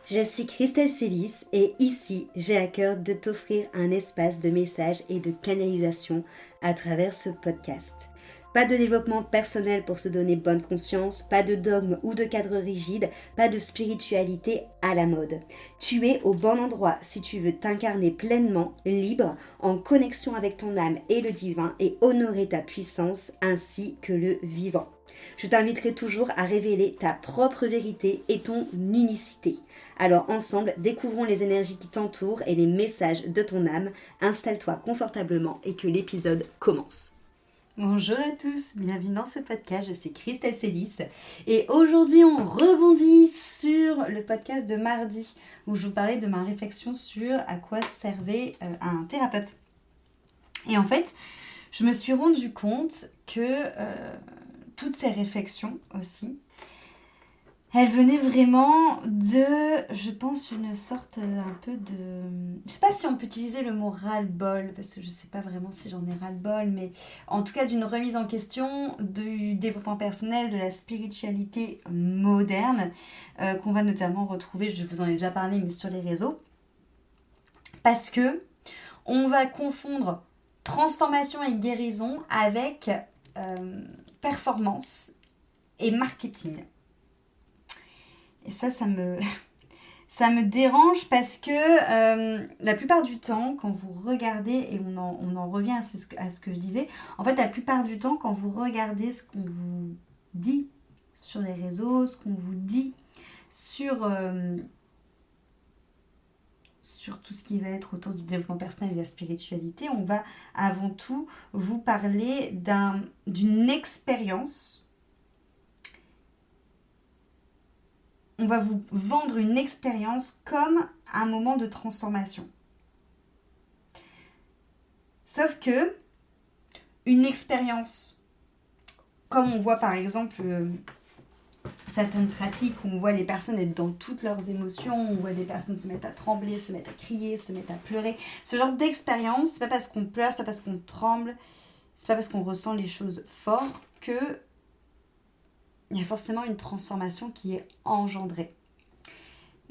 Je suis Christelle Célis et ici, j'ai à cœur de t'offrir un espace de messages et de canalisation à travers ce podcast. Pas de développement personnel pour se donner bonne conscience, pas de dogme ou de cadre rigide, pas de spiritualité à la mode. Tu es au bon endroit si tu veux t'incarner pleinement, libre, en connexion avec ton âme et le divin et honorer ta puissance ainsi que le vivant. Je t'inviterai toujours à révéler ta propre vérité et ton unicité. Alors ensemble, découvrons les énergies qui t'entourent et les messages de ton âme. Installe-toi confortablement et que l'épisode commence. Bonjour à tous, bienvenue dans ce podcast, je suis Christelle Célis et aujourd'hui on rebondit sur le podcast de mardi où je vous parlais de ma réflexion sur à quoi servait un thérapeute. Et en fait, je me suis rendu compte que toutes ces réflexions aussi, elles venaient vraiment de, je pense, une sorte un peu de... Je sais pas si on peut utiliser le mot ras-le-bol, parce que je sais pas vraiment si j'en ai ras-le-bol, mais en tout cas d'une remise en question du développement personnel, de la spiritualité moderne, qu'on va notamment retrouver, je vous en ai déjà parlé, mais sur les réseaux. Parce que on va confondre transformation et guérison avec performance et marketing. Et ça me dérange parce que la plupart du temps, quand vous regardez, et on en revient à ce que je disais, en fait, la plupart du temps, quand vous regardez ce qu'on vous dit sur les réseaux, ce qu'on vous dit sur tout ce qui va être autour du développement personnel et de la spiritualité, on va avant tout vous parler d'une expérience. On va vous vendre une expérience comme un moment de transformation. Sauf que une expérience, comme on voit par exemple certaines pratiques où on voit les personnes être dans toutes leurs émotions, on voit des personnes se mettre à trembler, se mettre à crier, se mettre à pleurer. Ce genre d'expérience, c'est pas parce qu'on pleure, c'est pas parce qu'on tremble, c'est pas parce qu'on ressent les choses fort que il y a forcément une transformation qui est engendrée.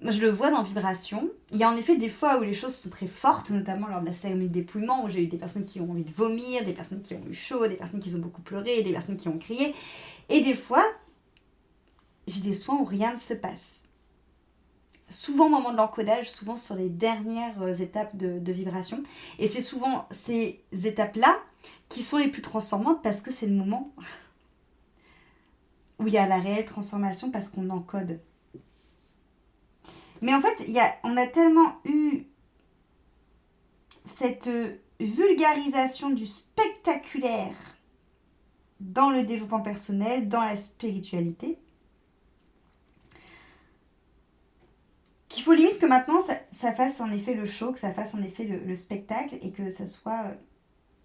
Moi, je le vois dans Vibration. Il y a en effet des fois où les choses sont très fortes, notamment lors de la cérémonie de dépouillement, où j'ai eu des personnes qui ont envie de vomir, des personnes qui ont eu chaud, des personnes qui ont beaucoup pleuré, des personnes qui ont crié. Et des fois, j'ai des soins où rien ne se passe. Souvent au moment de l'encodage, souvent sur les dernières étapes de vibration. Et c'est souvent ces étapes-là qui sont les plus transformantes parce que c'est le moment où il y a la réelle transformation parce qu'on encode. Mais en fait, on a tellement eu cette vulgarisation du spectaculaire dans le développement personnel, dans la spiritualité, qu'il faut limite que maintenant ça fasse en effet le show, que ça fasse en effet le spectacle et que ça soit,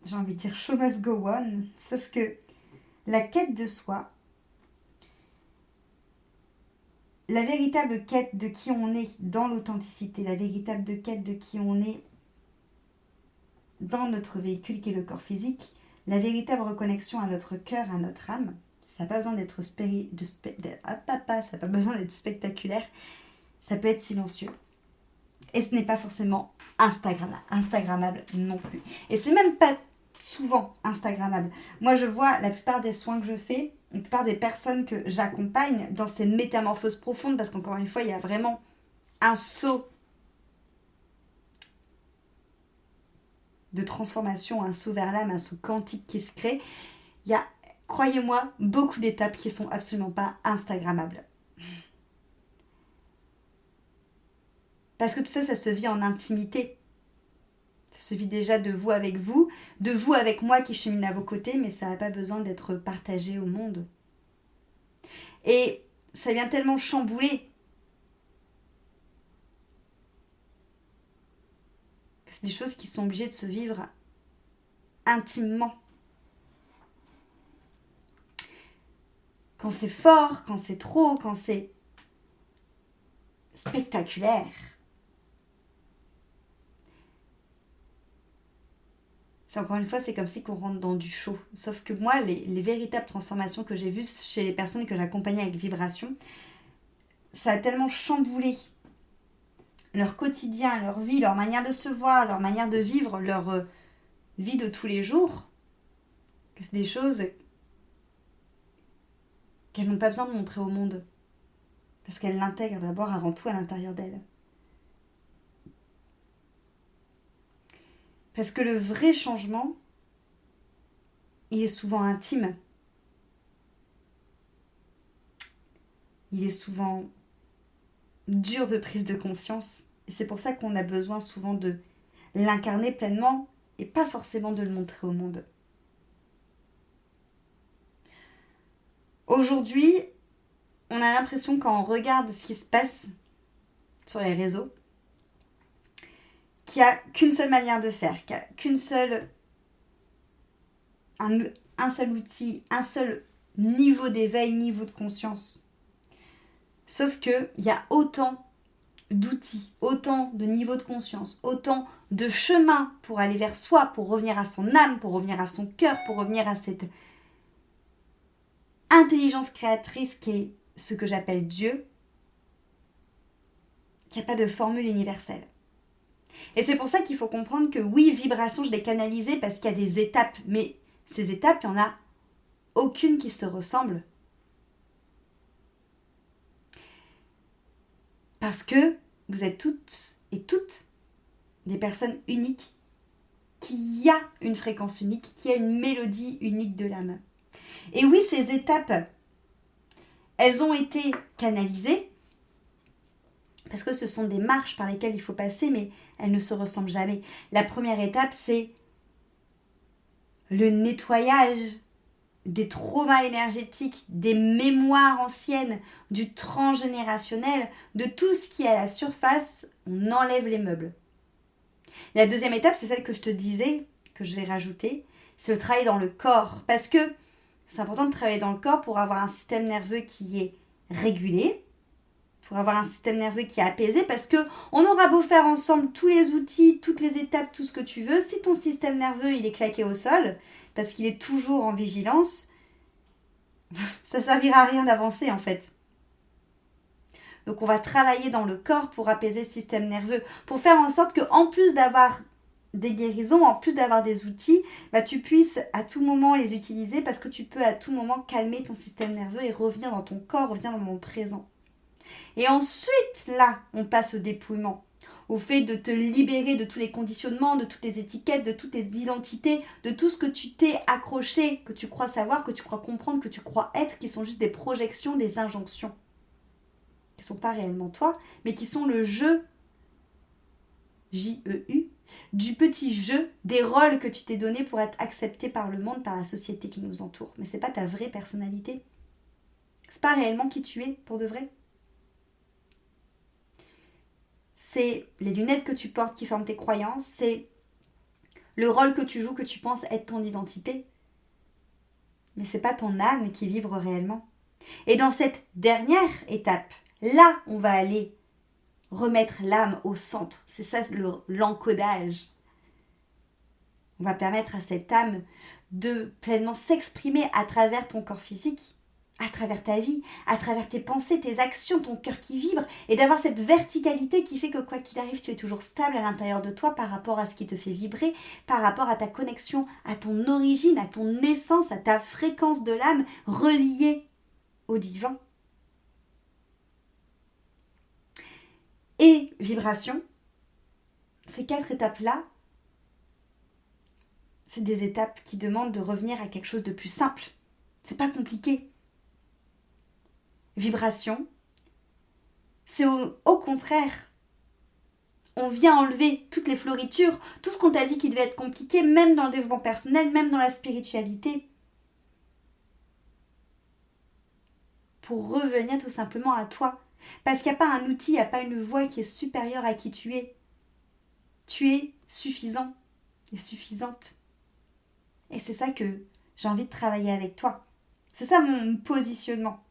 j'ai envie de dire, show must go on. Sauf que la quête de soi, la véritable quête de qui on est dans l'authenticité, la véritable quête de qui on est dans notre véhicule qui est le corps physique, la véritable reconnexion à notre cœur, à notre âme, ça n'a pas besoin d'être ça n'a pas besoin d'être spectaculaire, ça peut être silencieux. Et ce n'est pas forcément Instagrammable non plus. Et c'est même pas souvent Instagrammable. Moi, je vois la plupart des soins que je fais, la plupart des personnes que j'accompagne dans ces métamorphoses profondes, parce qu'encore une fois, il y a vraiment un saut de transformation, un saut vers l'âme, un saut quantique qui se crée. Il y a, croyez-moi, beaucoup d'étapes qui sont absolument pas Instagrammables. Parce que tout ça, ça se vit en intimité. Ça se vit déjà de vous avec moi qui chemine à vos côtés, mais ça n'a pas besoin d'être partagé au monde. Et ça vient tellement chambouler que c'est des choses qui sont obligées de se vivre intimement. Quand c'est fort, quand c'est trop, quand c'est spectaculaire, c'est encore une fois, c'est comme si qu'on rentre dans du chaud. Sauf que moi, les véritables transformations que j'ai vues chez les personnes que j'accompagnais avec Vibration, ça a tellement chamboulé leur quotidien, leur vie, leur manière de se voir, leur manière de vivre, leur vie de tous les jours, que c'est des choses qu'elles n'ont pas besoin de montrer au monde. Parce qu'elles l'intègrent d'abord avant tout à l'intérieur d'elles. Parce que le vrai changement, il est souvent intime. Il est souvent dur de prise de conscience. Et c'est pour ça qu'on a besoin souvent de l'incarner pleinement et pas forcément de le montrer au monde. Aujourd'hui, on a l'impression quand on regarde ce qui se passe sur les réseaux, qu'il n'y a qu'une seule manière de faire, qu'il n'y a qu'une seule... un seul outil, un seul niveau d'éveil, niveau de conscience. Sauf qu'il y a autant d'outils, autant de niveaux de conscience, autant de chemins pour aller vers soi, pour revenir à son âme, pour revenir à son cœur, pour revenir à cette intelligence créatrice qui est ce que j'appelle Dieu, qu'il n'y a pas de formule universelle. Et c'est pour ça qu'il faut comprendre que oui, vibration, je l'ai canalisée parce qu'il y a des étapes, mais ces étapes, il n'y en a aucune qui se ressemble. Parce que vous êtes toutes et toutes des personnes uniques, qui a une fréquence unique, qui a une mélodie unique de l'âme. Et oui, ces étapes, elles ont été canalisées, parce que ce sont des marches par lesquelles il faut passer, mais elles ne se ressemblent jamais. La première étape, c'est le nettoyage des traumas énergétiques, des mémoires anciennes, du transgénérationnel, de tout ce qui est à la surface, on enlève les meubles. La deuxième étape, c'est celle que je te disais, que je vais rajouter, c'est le travail dans le corps. Parce que c'est important de travailler dans le corps pour avoir un système nerveux qui est régulé, pour avoir un système nerveux qui est apaisé, parce que on aura beau faire ensemble tous les outils, toutes les étapes, tout ce que tu veux, si ton système nerveux il est claqué au sol, parce qu'il est toujours en vigilance, ça ne servira à rien d'avancer en fait. Donc on va travailler dans le corps pour apaiser le système nerveux, pour faire en sorte qu'en plus d'avoir des guérisons, en plus d'avoir des outils, tu puisses à tout moment les utiliser parce que tu peux à tout moment calmer ton système nerveux et revenir dans ton corps, revenir dans le moment présent. Et ensuite, là, on passe au dépouillement, au fait de te libérer de tous les conditionnements, de toutes les étiquettes, de toutes les identités, de tout ce que tu t'es accroché, que tu crois savoir, que tu crois comprendre, que tu crois être, qui sont juste des projections, des injonctions, qui ne sont pas réellement toi, mais qui sont le jeu, J-E-U, du petit jeu, des rôles que tu t'es donné pour être accepté par le monde, par la société qui nous entoure. Mais c'est pas ta vraie personnalité. C'est pas réellement qui tu es, pour de vrai. C'est les lunettes que tu portes qui forment tes croyances, c'est le rôle que tu joues, que tu penses être ton identité. Mais c'est pas ton âme qui vibre réellement. Et dans cette dernière étape, là, on va aller remettre l'âme au centre. C'est ça l'encodage. On va permettre à cette âme de pleinement s'exprimer à travers ton corps physique, à travers ta vie, à travers tes pensées, tes actions, ton cœur qui vibre, et d'avoir cette verticalité qui fait que quoi qu'il arrive, tu es toujours stable à l'intérieur de toi par rapport à ce qui te fait vibrer, par rapport à ta connexion, à ton origine, à ton essence, à ta fréquence de l'âme reliée au divin. Et vibration, ces 4 étapes-là, c'est des étapes qui demandent de revenir à quelque chose de plus simple. C'est pas compliqué. Vibration, c'est au contraire. On vient enlever toutes les floritures, tout ce qu'on t'a dit qui devait être compliqué, même dans le développement personnel, même dans la spiritualité. Pour revenir tout simplement à toi. Parce qu'il n'y a pas un outil, il n'y a pas une voix qui est supérieure à qui tu es. Tu es suffisant et suffisante. Et c'est ça que j'ai envie de travailler avec toi. C'est ça mon positionnement.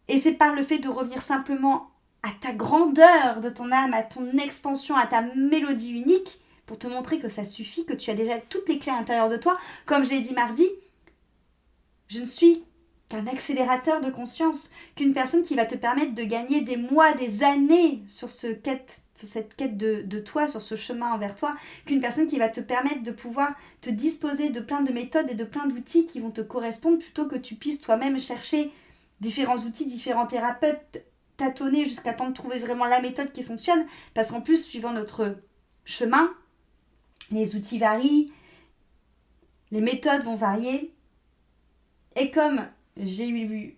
Et c'est par le fait de revenir simplement à ta grandeur de ton âme, à ton expansion, à ta mélodie unique, pour te montrer que ça suffit, que tu as déjà toutes les clés à l'intérieur de toi. Comme je l'ai dit mardi, je ne suis qu'un accélérateur de conscience, qu'une personne qui va te permettre de gagner des mois, des années sur cette quête de toi, sur ce chemin envers toi, qu'une personne qui va te permettre de pouvoir te disposer de plein de méthodes et de plein d'outils qui vont te correspondre plutôt que tu puisses toi-même chercher différents outils, différents thérapeutes, tâtonner jusqu'à temps de trouver vraiment la méthode qui fonctionne, parce qu'en plus, suivant notre chemin, les outils varient, les méthodes vont varier, et comme j'ai eu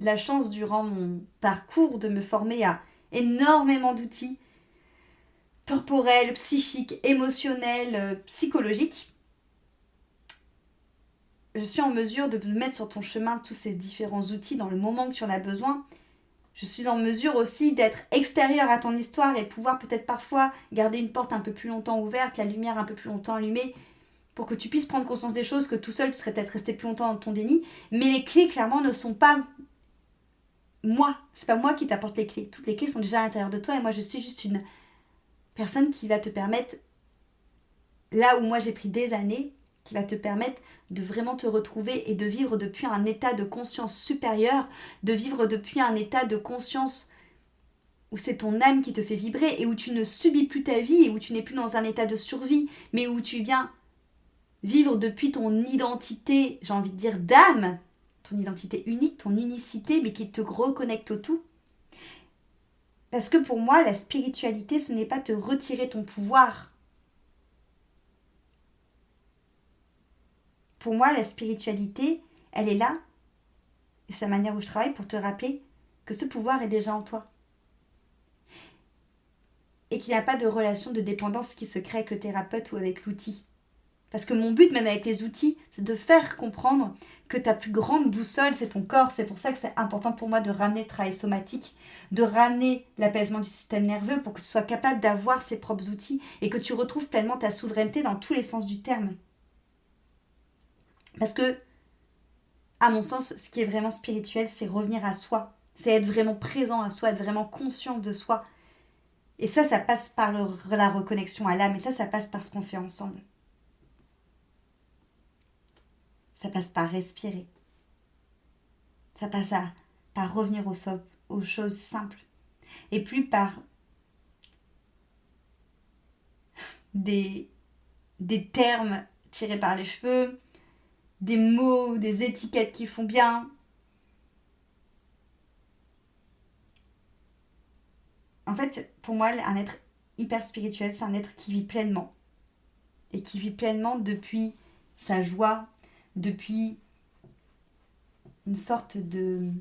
la chance durant mon parcours de me former à énormément d'outils corporels, psychiques, émotionnels, psychologiques, je suis en mesure de mettre sur ton chemin tous ces différents outils dans le moment que tu en as besoin. Je suis en mesure aussi d'être extérieure à ton histoire et pouvoir peut-être parfois garder une porte un peu plus longtemps ouverte, la lumière un peu plus longtemps allumée, pour que tu puisses prendre conscience des choses, que tout seul tu serais peut-être resté plus longtemps dans ton déni. Mais les clés, clairement, ne sont pas moi. C'est pas moi qui t'apporte les clés. Toutes les clés sont déjà à l'intérieur de toi et moi je suis juste une personne qui va te permettre, là où moi j'ai pris des années, qui va te permettre de vraiment te retrouver et de vivre depuis un état de conscience supérieur, de vivre depuis un état de conscience où c'est ton âme qui te fait vibrer et où tu ne subis plus ta vie et où tu n'es plus dans un état de survie, mais où tu viens vivre depuis ton identité, j'ai envie de dire d'âme, ton identité unique, ton unicité, mais qui te reconnecte au tout. Parce que pour moi, la spiritualité, ce n'est pas te retirer ton pouvoir. Pour moi, la spiritualité, elle est là, et c'est la manière où je travaille pour te rappeler que ce pouvoir est déjà en toi. Et qu'il n'y a pas de relation de dépendance qui se crée avec le thérapeute ou avec l'outil. Parce que mon but, même avec les outils, c'est de faire comprendre que ta plus grande boussole, c'est ton corps. C'est pour ça que c'est important pour moi de ramener le travail somatique, de ramener l'apaisement du système nerveux pour que tu sois capable d'avoir ses propres outils et que tu retrouves pleinement ta souveraineté dans tous les sens du terme. Parce que, à mon sens, ce qui est vraiment spirituel, c'est revenir à soi. C'est être vraiment présent à soi, être vraiment conscient de soi. Et ça passe par la reconnexion à l'âme. Et ça passe par ce qu'on fait ensemble. Ça passe par respirer. Ça passe par revenir aux choses simples. Et plus par des termes tirés par les cheveux, des mots, des étiquettes qui font bien. En fait, pour moi, un être hyper spirituel, c'est un être qui vit pleinement. Et qui vit pleinement depuis sa joie, depuis une sorte du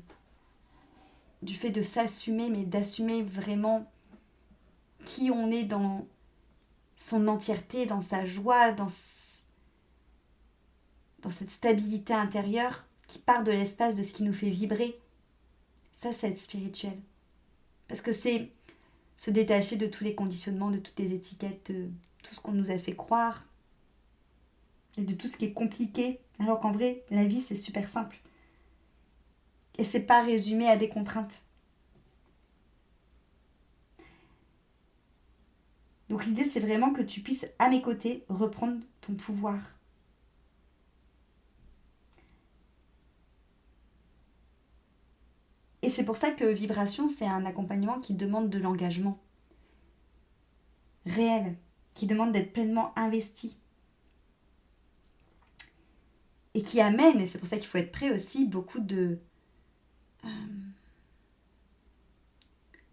fait de s'assumer, mais d'assumer vraiment qui on est dans son entièreté, dans sa joie, dans cette stabilité intérieure qui part de l'espace de ce qui nous fait vibrer. Ça, c'est être spirituel. Parce que c'est se détacher de tous les conditionnements, de toutes les étiquettes, de tout ce qu'on nous a fait croire et de tout ce qui est compliqué. Alors qu'en vrai, la vie, c'est super simple. Et c'est pas résumé à des contraintes. Donc l'idée, c'est vraiment que tu puisses, à mes côtés, reprendre ton pouvoir. Et c'est pour ça que Vibration, c'est un accompagnement qui demande de l'engagement réel, qui demande d'être pleinement investi. Et qui amène, et c'est pour ça qu'il faut être prêt aussi, beaucoup de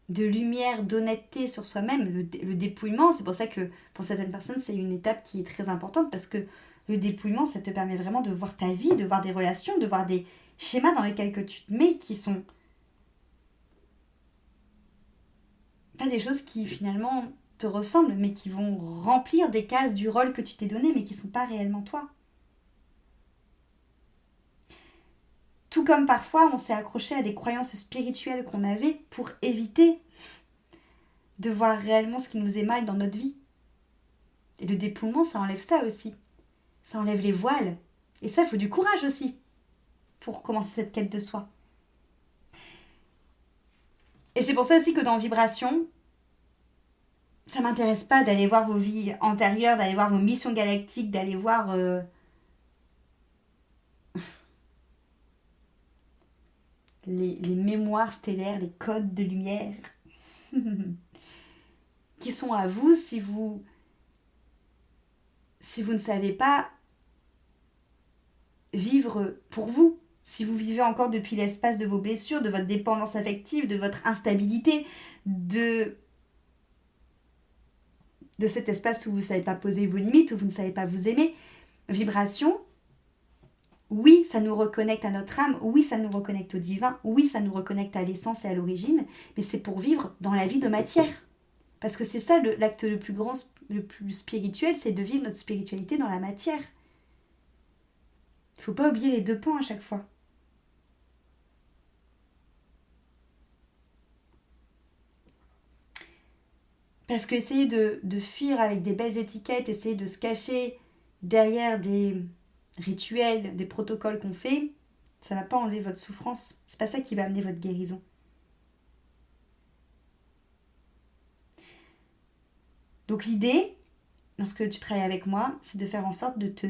lumière, d'honnêteté sur soi-même, le dépouillement. C'est pour ça que pour certaines personnes, c'est une étape qui est très importante parce que le dépouillement, ça te permet vraiment de voir ta vie, de voir des relations, de voir des schémas dans lesquels que tu te mets qui sont pas des choses qui finalement te ressemblent, mais qui vont remplir des cases du rôle que tu t'es donné, mais qui ne sont pas réellement toi. Tout comme parfois on s'est accroché à des croyances spirituelles qu'on avait pour éviter de voir réellement ce qui nous est mal dans notre vie. Et le dépouillement, ça enlève ça aussi. Ça enlève les voiles. Et ça, il faut du courage aussi pour commencer cette quête de soi. Et c'est pour ça aussi que dans Vibration, ça m'intéresse pas d'aller voir vos vies antérieures, d'aller voir vos missions galactiques, d'aller voir les mémoires stellaires, les codes de lumière qui sont à vous si vous ne savez pas vivre pour vous, si vous vivez encore depuis l'espace de vos blessures, de votre dépendance affective, de votre instabilité, de cet espace où vous ne savez pas poser vos limites, où vous ne savez pas vous aimer. Vibration, oui, ça nous reconnecte à notre âme, oui, ça nous reconnecte au divin, oui, ça nous reconnecte à l'essence et à l'origine, mais c'est pour vivre dans la vie de matière. Parce que c'est ça l'acte le plus grand, le plus spirituel, c'est de vivre notre spiritualité dans la matière. Il ne faut pas oublier les deux pans à chaque fois. Parce qu'essayer de fuir avec des belles étiquettes, essayer de se cacher derrière des rituels, des protocoles qu'on fait, ça ne va pas enlever votre souffrance. C'est pas ça qui va amener votre guérison. Donc l'idée, lorsque tu travailles avec moi, c'est de faire en sorte de te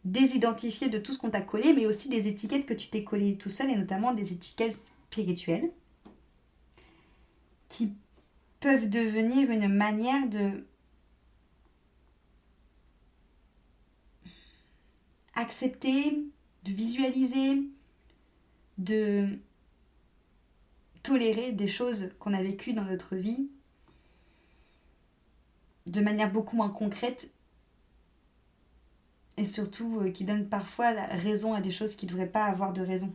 désidentifier de tout ce qu'on t'a collé, mais aussi des étiquettes que tu t'es collées tout seul, et notamment des étiquettes spirituelles, qui peuvent devenir une manière de accepter, de visualiser, de tolérer des choses qu'on a vécues dans notre vie de manière beaucoup moins concrète et surtout qui donnent parfois la raison à des choses qui ne devraient pas avoir de raison.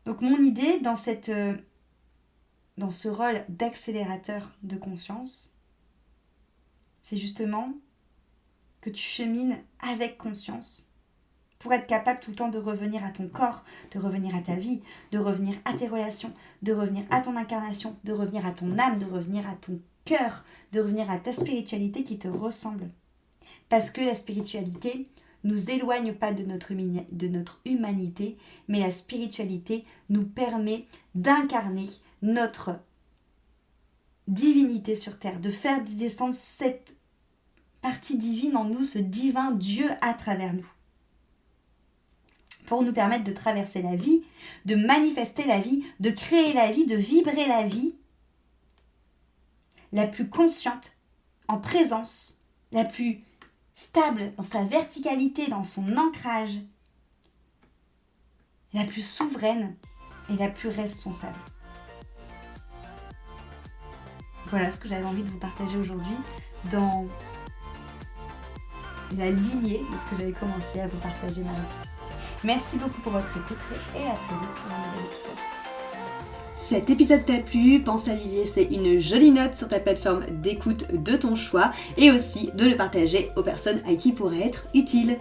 Donc mon idée dans ce rôle d'accélérateur de conscience, c'est justement que tu chemines avec conscience pour être capable tout le temps de revenir à ton corps, de revenir à ta vie, de revenir à tes relations, de revenir à ton incarnation, de revenir à ton âme, de revenir à ton cœur, de revenir à ta spiritualité qui te ressemble. Parce que la spiritualité nous éloigne pas de notre humanité, mais la spiritualité nous permet d'incarner notre divinité sur terre, de faire descendre cette partie divine en nous, ce divin Dieu à travers nous, pour nous permettre de traverser la vie, de manifester la vie, de créer la vie, de vibrer la vie la plus consciente, en présence, la plus stable dans sa verticalité, dans son ancrage, la plus souveraine et la plus responsable. Voilà ce que j'avais envie de vous partager aujourd'hui dans la lignée de ce que j'avais commencé à vous partager mardi. Merci beaucoup pour votre écoute et à très vite pour un nouvel épisode. Cet épisode t'a plu, pense à lui laisser une jolie note sur ta plateforme d'écoute de ton choix et aussi de le partager aux personnes à qui il pourrait être utile.